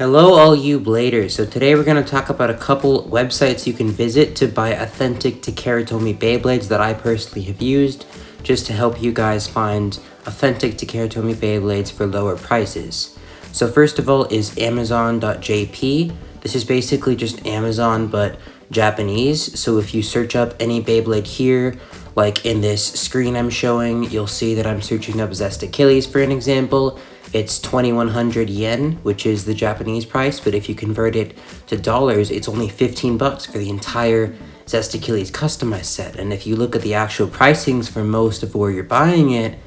Hello all you bladers. So today we're going to talk about a couple websites you can visit to buy authentic TakaraTomy Beyblades that I personally have used just to help you guys find authentic TakaraTomy Beyblades for lower prices. So first of all is Amazon.jp. This is basically just Amazon but Japanese. So if you search up any Beyblade here, like in this screen I'm showing, you'll see that I'm searching up Zest Achilles for an example. It's 2,100 yen, which is the Japanese price, but if you convert it to dollars, it's only 15 bucks for the entire Zest Achilles customized set. And if you look at the actual pricings for most of where you're buying it,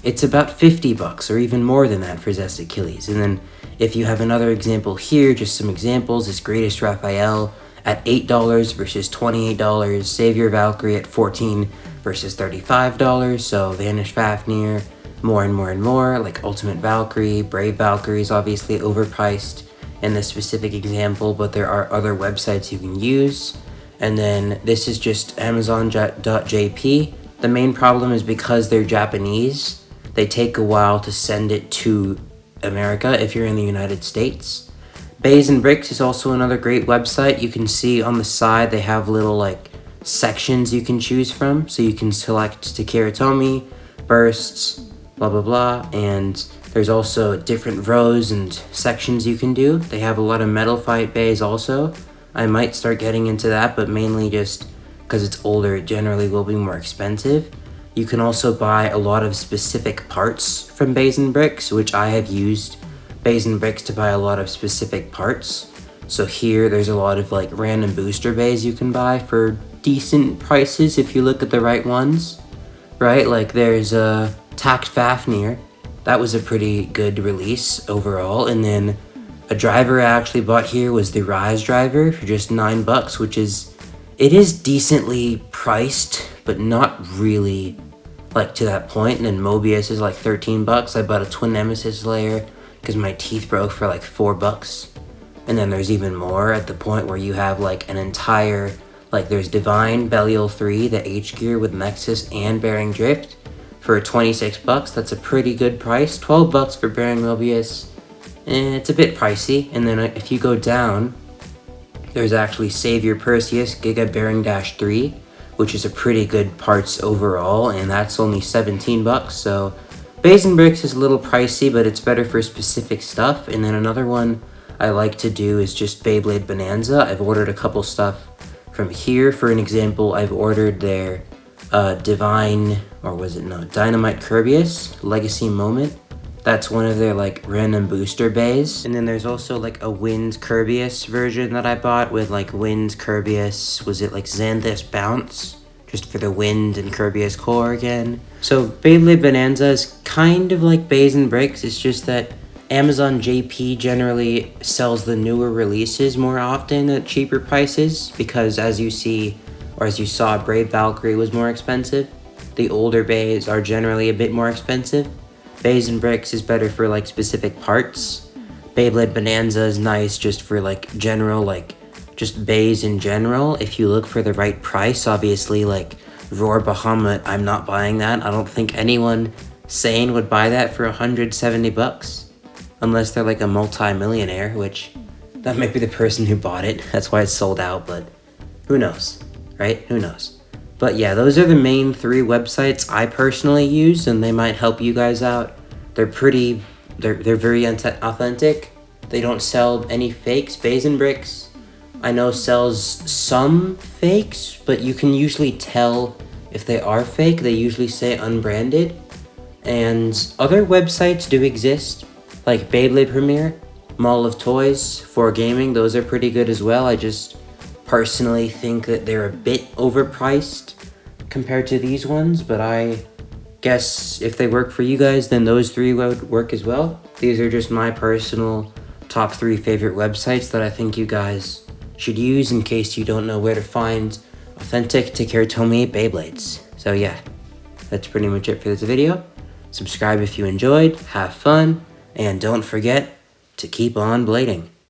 it's about 50 bucks or even more than that for Zest Achilles. And then if you have another example here, just some examples, is Greatest Raphael at $8 versus $28, Savior Valkyrie at $14 versus $35, so Vanished Fafnir, more and more, like Ultimate Valkyrie, Brave Valkyrie is obviously overpriced in this specific example, but there are other websites you can use. And then this is just Amazon.jp. The main problem is because they're Japanese, they take a while to send it to America if you're in the United States. Bays and Bricks is also another great website. You can see on the side they have little like sections you can choose from, so you can select TakaraTomy, bursts, blah blah blah, and there's also different rows and sections you can do. They have a lot of metal fight bays also. I might start getting into that, but mainly just because it's older, it generally will be more expensive. You can also buy a lot of specific parts from Bays and Bricks, which I have used Bays and Bricks to buy a lot of specific parts. So here there's a lot of like random booster bays you can buy for decent prices if you look at the right ones, right? Like there's a Tacked Fafnir. That was a pretty good release overall. And then a driver I actually bought here was the Rise driver for just 9 bucks, which is, it is decently priced, but not really like to that point. And then Mobius is like 13 bucks. I bought a Twin Nemesis layer because my teeth broke for like 4 bucks. And then there's even more at the point where you have like an entire, like there's Divine, Belial 3, the H gear with Nexus and Bearing Drift. For 26 bucks, that's a pretty good price. 12 bucks for Bearing Mobius, it's a bit pricey. And then if you go down, there's actually Savior Perseus Giga Bearing Dash 3, which is a pretty good parts overall, and that's only 17 bucks. So Bays and Bricks is a little pricey, but it's better for specific stuff. And then another one I like to do is just Beyblade Bonanza. I've ordered a couple stuff from here. For an example, I've ordered their Divine, or was it no, Dynamite Kirbyus Legacy Moment. That's one of their like random booster bays. And then there's also like a Wind Kirbyus version that I bought with like Wind Kirbyus, was it like Xanthus Bounce, just for the Wind and Kirbyus core again. So Beyblade Bonanza is kind of like Bays and Bricks, it's just that Amazon JP generally sells the newer releases more often at cheaper prices, because as you see, or as you saw, Brave Valkyrie was more expensive. The older bays are generally a bit more expensive. Bays and Bricks is better for like specific parts. Beyblade Bonanza is nice just for like general, like just bays in general. If you look for the right price, obviously like Roar Bahamut, I'm not buying that. I don't think anyone sane would buy that for 170 bucks. Unless they're like a multi-millionaire, which that might be the person who bought it. That's why it's sold out, but who knows? Right? Who knows? But yeah, those are the main 3 websites I personally use, and they might help you guys out. They're very authentic. They don't sell any fakes. Bays and Bricks, I know, sells some fakes, but you can usually tell if they are fake. They usually say unbranded. And other websites do exist, like Beyblade Premiere, Mall of Toys, 4Gaming. Those are pretty good as well. I just personally think that they're a bit overpriced compared to these ones, but I guess if they work for you guys, then those 3 would work as well. These are just my personal top 3 favorite websites that I think you guys should use in case you don't know where to find authentic TakaraTomy Beyblades. So yeah, that's pretty much it for this video. Subscribe if you enjoyed, have fun, and don't forget to keep on blading.